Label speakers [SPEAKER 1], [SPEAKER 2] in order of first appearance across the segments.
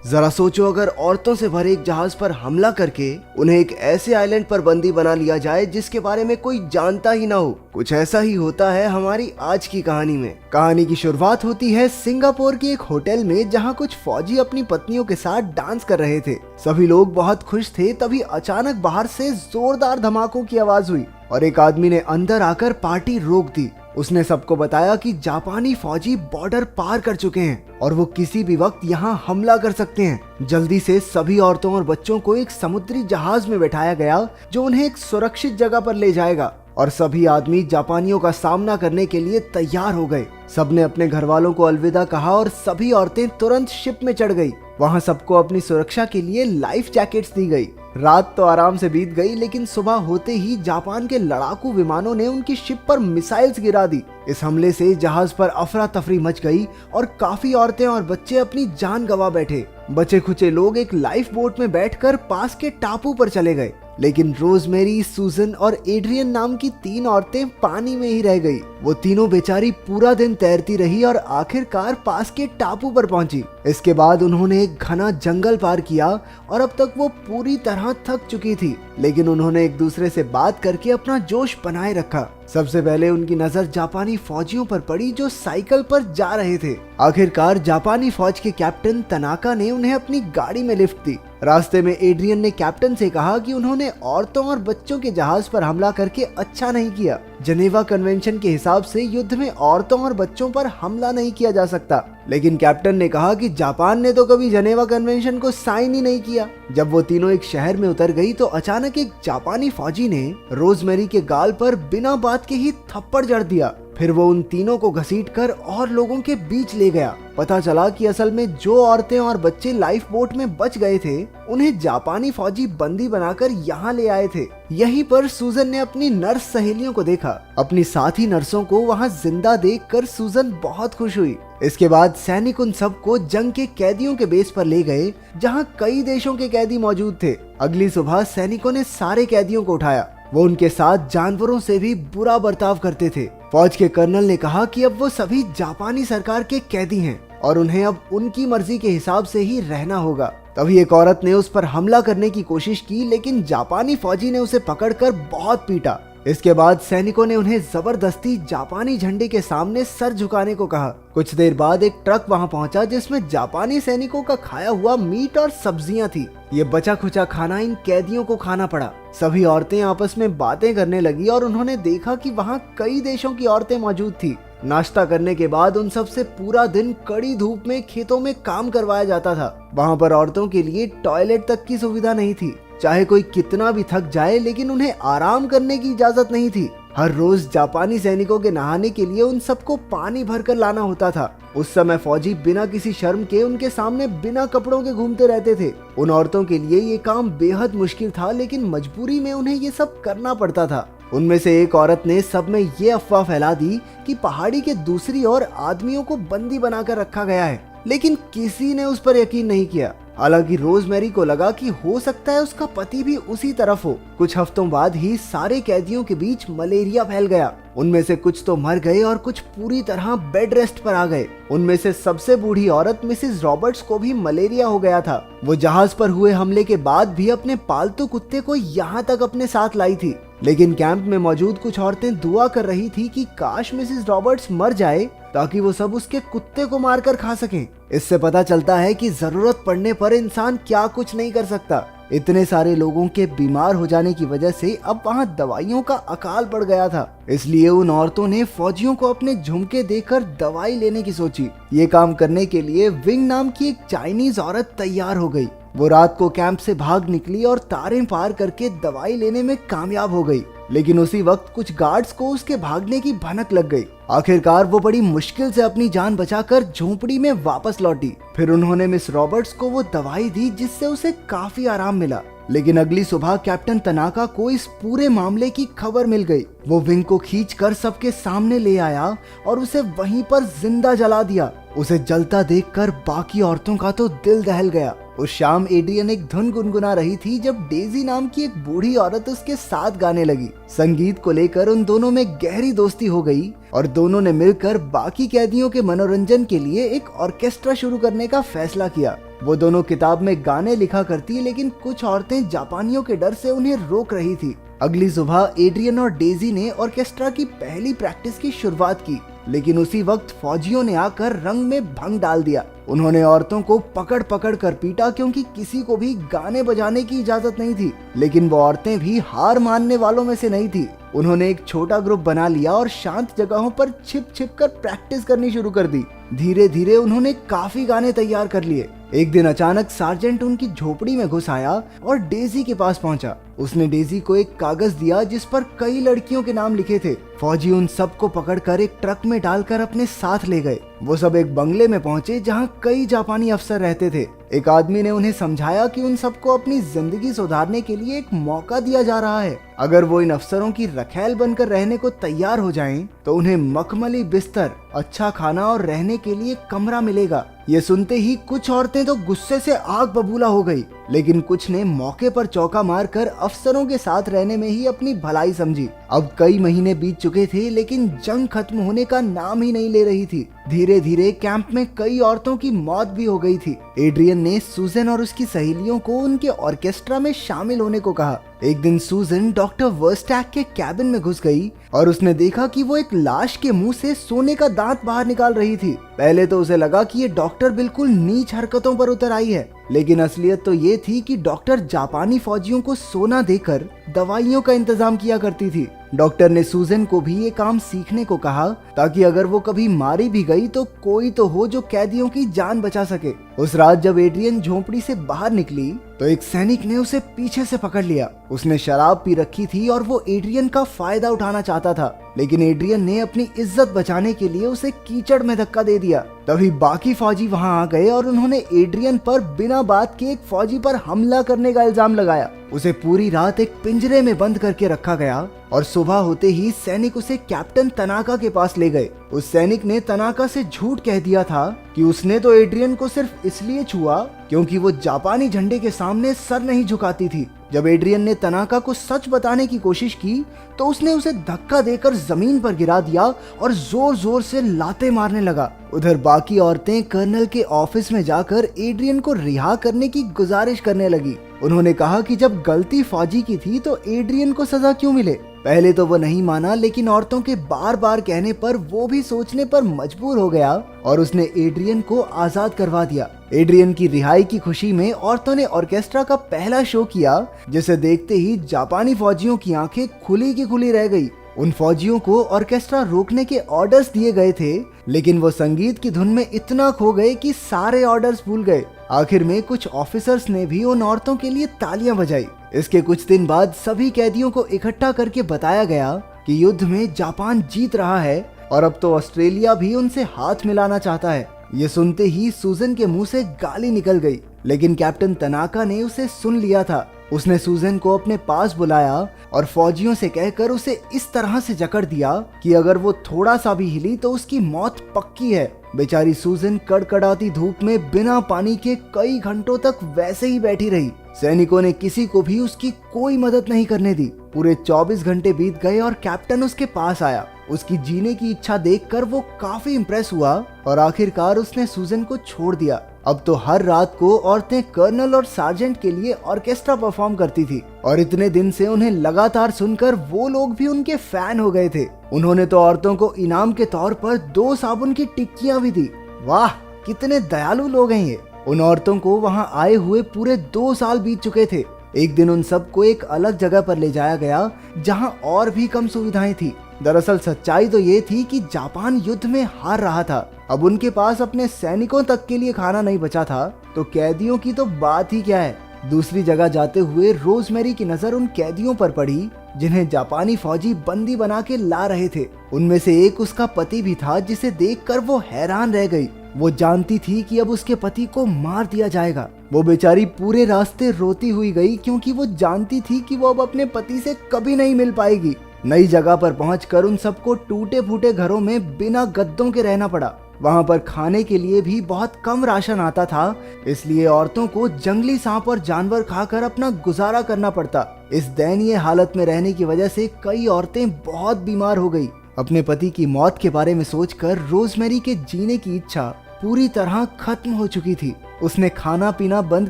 [SPEAKER 1] जरा सोचो, अगर औरतों से भरे एक जहाज पर हमला करके उन्हें एक ऐसे आइलैंड पर बंदी बना लिया जाए जिसके बारे में कोई जानता ही ना हो। कुछ ऐसा ही होता है हमारी आज की कहानी में। कहानी की शुरुआत होती है सिंगापुर के एक होटल में, जहां कुछ फौजी अपनी पत्नियों के साथ डांस कर रहे थे। सभी लोग बहुत खुश थे, तभी अचानक बाहर से जोरदार धमाकों की आवाज हुई और एक आदमी ने अंदर आकर पार्टी रोक दी। उसने सबको बताया कि जापानी फौजी बॉर्डर पार कर चुके हैं और वो किसी भी वक्त यहाँ हमला कर सकते हैं। जल्दी से सभी औरतों और बच्चों को एक समुद्री जहाज में बैठाया गया जो उन्हें एक सुरक्षित जगह पर ले जाएगा और सभी आदमी जापानियों का सामना करने के लिए तैयार हो गए। सबने अपने घर वालों को अलविदा कहा और सभी औरतें तुरंत शिप में चढ़ गई। वहां सबको अपनी सुरक्षा के लिए लाइफ जैकेट्स दी गई। रात तो आराम से बीत गई, लेकिन सुबह होते ही जापान के लड़ाकू विमानों ने उनकी शिप पर मिसाइल्स गिरा दी। इस हमले से जहाज पर अफरा तफरी मच गई और काफी औरतें और बच्चे अपनी जान गंवा बैठे। बचे खुचे लोग एक लाइफ बोट में बैठकर पास के टापू पर चले गए, लेकिन रोजमेरी, सूजन और एड्रियन नाम की 3 औरतें पानी में ही रह गई। वो तीनों बेचारी पूरा दिन तैरती रही और आखिरकार पास के टापू पर पहुंची। इसके बाद उन्होंने एक घना जंगल पार किया और अब तक वो पूरी तरह थक चुकी थी, लेकिन उन्होंने एक दूसरे से बात करके अपना जोश बनाए रखा। सबसे पहले उनकी नजर जापानी फौजियों पर पड़ी जो साइकिल पर जा रहे थे। आखिरकार जापानी फौज के कैप्टन तनाका ने उन्हें अपनी गाड़ी में लिफ्ट दी। रास्ते में एड्रियन ने कैप्टन से कहा कि उन्होंने औरतों और बच्चों के जहाज पर हमला करके अच्छा नहीं किया। जनेवा कन्वेंशन के हिसाब से युद्ध में औरतों और बच्चों पर हमला नहीं किया जा सकता, लेकिन कैप्टन ने कहा कि जापान ने तो कभी जनेवा कन्वेंशन को साइन ही नहीं किया। जब वो तीनों एक शहर में उतर गई तो अचानक एक जापानी फौजी ने रोजमेरी के गाल पर बिना बात के ही थप्पड़ जड़ दिया। फिर वो उन तीनों को घसीटकर और लोगों के बीच ले गया। पता चला कि असल में जो औरतें और बच्चे लाइफ बोट में बच गए थे उन्हें जापानी फौजी बंदी बनाकर यहाँ ले आए थे। यहीं पर सूजन ने अपनी नर्स सहेलियों को देखा। अपनी साथी नर्सों को वहाँ जिंदा देखकर सूजन बहुत खुश हुई। इसके बाद सैनिक उन सबको जंग के कैदियों के बेस पर ले गए, जहाँ कई देशों के कैदी मौजूद थे। अगली सुबह सैनिकों ने सारे कैदियों को उठाया। वो उनके साथ जानवरों से भी बुरा बर्ताव करते थे। फौज के कर्नल ने कहा कि अब वो सभी जापानी सरकार के कैदी हैं और उन्हें अब उनकी मर्जी के हिसाब से ही रहना होगा। तभी एक औरत ने उस पर हमला करने की कोशिश की, लेकिन जापानी फौजी ने उसे पकड़कर बहुत पीटा। इसके बाद सैनिकों ने उन्हें जबरदस्ती जापानी झंडे के सामने सर झुकाने को कहा। कुछ देर बाद एक ट्रक वहां पहुंचा जिसमें जापानी सैनिकों का खाया हुआ मीट और सब्जियां थी। ये बचा खुचा खाना इन कैदियों को खाना पड़ा। सभी औरतें आपस में बातें करने लगी और उन्होंने देखा कि वहां कई देशों की औरतें मौजूद थी। नाश्ता करने के बाद उन सबसे पूरा दिन कड़ी धूप में खेतों में काम करवाया जाता था। वहां पर औरतों के लिए टॉयलेट तक की सुविधा नहीं थी। चाहे कोई कितना भी थक जाए, लेकिन उन्हें आराम करने की इजाजत नहीं थी। हर रोज जापानी सैनिकों के नहाने के लिए उन सबको पानी भरकर लाना होता था। उस समय फौजी बिना किसी शर्म के उनके सामने बिना कपड़ों के घूमते रहते थे। उन औरतों के लिए ये काम बेहद मुश्किल था, लेकिन मजबूरी में उन्हें ये सब करना पड़ता था। उनमें से एक औरत ने सब में ये अफवाह फैला दी कि पहाड़ी के दूसरी ओर आदमियों को बंदी बनाकर रखा गया है, लेकिन किसी ने उस पर यकीन नहीं किया। हालांकि रोजमेरी को लगा कि हो सकता है उसका पति भी उसी तरफ हो। कुछ हफ्तों बाद ही सारे कैदियों के बीच मलेरिया फैल गया। उनमें से कुछ तो मर गए और कुछ पूरी तरह बेड रेस्ट पर आ गए। उनमें से सबसे बूढ़ी औरत मिसेस रॉबर्ट्स को भी मलेरिया हो गया था। वो जहाज पर हुए हमले के बाद भी अपने पालतू कुत्ते को यहाँ तक अपने साथ लाई थी, लेकिन कैंप में मौजूद कुछ औरतें दुआ कर रही थी कि काश मिसेस रॉबर्ट्स मर जाए ताकि वो सब उसके कुत्ते को मारकर खा सकें। इससे पता चलता है कि जरूरत पड़ने पर इंसान क्या कुछ नहीं कर सकता। इतने सारे लोगों के बीमार हो जाने की वजह से अब वहाँ दवाइयों का अकाल पड़ गया था। इसलिए उन औरतों ने फौजियों को अपने झुमके देकर दवाई लेने की सोची। ये काम करने के लिए विंग नाम की एक चाइनीज औरत तैयार हो गई। वो रात को कैंप से भाग निकली और तारें पार करके दवाई लेने में कामयाब हो गई, लेकिन उसी वक्त कुछ गार्ड्स को उसके भागने की भनक लग गई। आखिरकार वो बड़ी मुश्किल से अपनी जान बचाकर झोंपड़ी में वापस लौटी। फिर उन्होंने मिस रॉबर्ट्स को वो दवाई दी जिससे उसे काफी आराम मिला। लेकिन अगली सुबह कैप्टन तनाका को इस पूरे मामले की खबर मिल गई। वो विंग को खींचकर सबके सामने ले आया और उसे वहीं पर जिंदा जला दिया। उसे जलता देखकर बाकी औरतों का तो दिल दहल गया। उस शाम एड्रियन एक धुन गुनगुना रही थी जब डेजी नाम की एक बूढ़ी औरत उसके साथ गाने लगी। संगीत को लेकर उन दोनों में गहरी दोस्ती हो गई और दोनों ने मिलकर बाकी कैदियों के मनोरंजन के लिए एक ऑर्केस्ट्रा शुरू करने का फैसला किया। वो दोनों किताब में गाने लिखा करती, लेकिन कुछ औरतें जापानियों के डर से उन्हें रोक रही थी। अगली सुबह एड्रियन और डेजी ने ऑर्केस्ट्रा की पहली प्रैक्टिस की शुरुआत की, लेकिन उसी वक्त फौजियों ने आकर रंग में भंग डाल दिया। उन्होंने औरतों को पकड़ पकड़ कर पीटा, क्योंकि किसी को भी गाने बजाने की इजाजत नहीं थी। लेकिन वो औरतें भी हार मानने वालों में से नहीं थी। उन्होंने एक छोटा ग्रुप बना लिया और शांत जगहों पर छिप छिप कर प्रैक्टिस करनी शुरू कर दी। धीरे धीरे उन्होंने काफी गाने तैयार कर लिए। एक दिन अचानक सार्जेंट उनकी झोपड़ी में घुस आया और डेजी के पास पहुंचा। उसने डेजी को एक कागज दिया जिस पर कई लड़कियों के नाम लिखे थे। फौजी उन सबको पकड़कर एक ट्रक में डालकर अपने साथ ले गए। वो सब एक बंगले में पहुंचे जहां कई जापानी अफसर रहते थे। एक आदमी ने उन्हें समझाया कि उन सबको अपनी जिंदगी सुधारने के लिए एक मौका दिया जा रहा है। अगर वो इन अफसरों की रखैल बनकर रहने को तैयार हो जाएं, तो उन्हें मखमली बिस्तर, अच्छा खाना और रहने के लिए कमरा मिलेगा। ये सुनते ही कुछ औरतें तो गुस्से से आग बबूला हो गई, लेकिन कुछ ने मौके पर चौका मारकर अफसरों के साथ रहने में ही अपनी भलाई समझी। अब कई महीने बीत चुके थे, लेकिन जंग खत्म होने का नाम ही नहीं ले रही थी। धीरे धीरे कैंप में कई औरतों की मौत भी हो गई थी। एड्रियन ने सूजन और उसकी सहेलियों को उनके ऑर्केस्ट्रा में शामिल होने को कहा। एक दिन सूजन डॉक्टर वर्स्टैक के कैबिन में घुस गई और उसने देखा कि वो एक लाश के मुंह से सोने का दांत बाहर निकाल रही थी। पहले तो उसे लगा कि ये डॉक्टर बिल्कुल नीच हरकतों पर उतर आई है, लेकिन असलियत तो ये थी कि डॉक्टर जापानी फौजियों को सोना देकर दवाइयों का इंतजाम किया करती थी। डॉक्टर ने सूजन को भी ये काम सीखने को कहा, ताकि अगर वो कभी मारी भी गई तो कोई तो हो जो कैदियों की जान बचा सके। उस रात जब एड्रियन झोपड़ी से बाहर निकली तो एक सैनिक ने उसे पीछे से पकड़ लिया। उसने शराब पी रखी थी और वो एड्रियन का फायदा उठाना चाहता था, लेकिन एड्रियन ने अपनी इज्जत बचाने के लिए उसे कीचड़ में धक्का दे दिया। तभी बाकी फौजी वहां आ गए और उन्होंने एड्रियन पर बिना बात के एक फौजी पर हमला करने का इल्जाम लगाया। उसे पूरी रात एक पिंजरे में बंद करके रखा गया और सुबह होते ही सैनिक उसे कैप्टन तनाका के पास ले गए। उस सैनिक ने तनाका से झूठ कह दिया था कि उसने तो एड्रियन को सिर्फ इसलिए छुआ क्योंकि वो जापानी झंडे के सामने सर नहीं झुकाती थी। जब एड्रियन ने तनाका को सच बताने की कोशिश की तो उसने उसे धक्का देकर जमीन पर गिरा दिया और जोर जोर से लाते मारने लगा। उधर बाकी औरतें कर्नल के ऑफिस में जाकर एड्रियन को रिहा करने की गुजारिश करने लगी। उन्होंने कहा कि जब गलती फौजी की थी तो एड्रियन को सजा क्यों मिले। पहले तो वो नहीं माना, लेकिन औरतों के बार बार कहने पर वो भी सोचने पर मजबूर हो गया और उसने एड्रियन को आजाद करवा दिया। एड्रियन की रिहाई की खुशी में औरतों ने ऑर्केस्ट्रा का पहला शो किया, जिसे देखते ही जापानी फौजियों की आंखें खुली की खुली रह गई। उन फौजियों को ऑर्केस्ट्रा रोकने के ऑर्डर्स दिए गए थे, लेकिन वो संगीत की धुन में इतना खो गए कि सारे ऑर्डर्स भूल गए। आखिर में कुछ ऑफिसर्स ने भी उन औरतों के लिए तालियां बजाई। इसके कुछ दिन बाद सभी कैदियों को इकट्ठा करके बताया गया कि युद्ध में जापान जीत रहा है और अब तो ऑस्ट्रेलिया भी उनसे हाथ मिलाना चाहता है। ये सुनते ही सूजन के मुंह से गाली निकल गई, लेकिन कैप्टन तनाका ने उसे सुन लिया था। उसने सूजन को अपने पास बुलाया और फौजियों से कहकर उसे इस तरह से जकड़ दिया कि अगर वो थोड़ा सा भी हिली तो उसकी मौत पक्की है। बेचारी सूजन कड़कड़ाती धूप में बिना पानी के कई घंटों तक वैसे ही बैठी रही। सैनिकों ने किसी को भी उसकी कोई मदद नहीं करने दी। पूरे 24 घंटे बीत गए और कैप्टन उसके पास आया। उसकी जीने की इच्छा देखकर वो काफी इम्प्रेस हुआ और आखिरकार उसने सूजन को छोड़ दिया। अब तो हर रात को औरतें कर्नल और सार्जेंट के लिए ऑर्केस्ट्रा परफॉर्म करती थी और इतने दिन से उन्हें लगातार सुनकर वो लोग भी उनके फैन हो गए थे। उन्होंने तो औरतों को इनाम के तौर पर 2 साबुन की टिक्कियां भी दी। वाह, कितने दयालु लोग हैं ये। उन औरतों को वहां आए हुए पूरे 2 साल बीत चुके थे। एक दिन उन सबको एक अलग जगह पर ले जाया गया जहां और भी कम सुविधाएं थी। दरअसल सच्चाई तो ये थी कि जापान युद्ध में हार रहा था। अब उनके पास अपने सैनिकों तक के लिए खाना नहीं बचा था, तो कैदियों की तो बात ही क्या है। दूसरी जगह जाते हुए रोजमेरी की नजर उन कैदियों पर पड़ी जिन्हें जापानी फौजी बंदी बना के ला रहे थे। उनमें से एक उसका पति भी था, जिसे देखकर वो हैरान रह गई। वो जानती थी कि अब उसके पति को मार दिया जाएगा। वो बेचारी पूरे रास्ते रोती हुई गई, क्योंकि वो जानती थी कि वो अब अपने पति से कभी नहीं मिल पाएगी। नई जगह पर पहुंचकर उन सबको टूटे फूटे घरों में बिना गद्दों के रहना पड़ा। वहां पर खाने के लिए भी बहुत कम राशन आता था, इसलिए औरतों को जंगली सांप और जानवर खाकर अपना गुजारा करना पड़ता। इस दयनीय हालत में रहने की वजह से कई औरतें बहुत बीमार हो गई। अपने पति की मौत के बारे में सोचकर रोजमेरी के जीने की इच्छा पूरी तरह खत्म हो चुकी थी। उसने खाना पीना बंद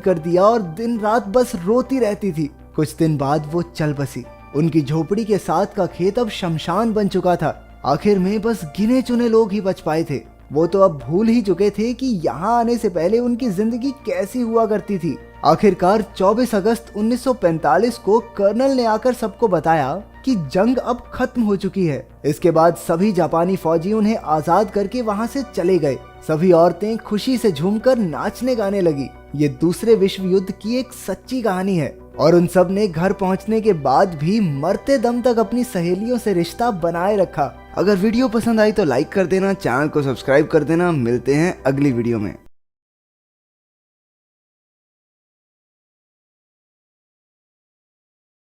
[SPEAKER 1] कर दिया और दिन रात बस रोती रहती थी। कुछ दिन बाद वो चल बसी। उनकी झोपड़ी के साथ का खेत अब शमशान बन चुका था। आखिर में बस गिने चुने लोग ही बच पाए थे। वो तो अब भूल ही चुके थे कि यहाँ आने से पहले उनकी जिंदगी कैसी हुआ करती थी। आखिरकार 24 अगस्त 1945 को कर्नल ने आकर सबको बताया कि जंग अब खत्म हो चुकी है। इसके बाद सभी जापानी फौजी उन्हें आजाद करके वहां से चले गए। सभी औरतें खुशी से झूमकर नाचने गाने लगी। ये दूसरे विश्व युद्ध की एक सच्ची कहानी है और उन सब ने घर पहुंचने के बाद भी मरते दम तक अपनी सहेलियों से रिश्ता बनाए रखा। अगर वीडियो पसंद आई तो लाइक कर देना, चैनल को सब्सक्राइब कर देना। मिलते हैं अगली वीडियो में।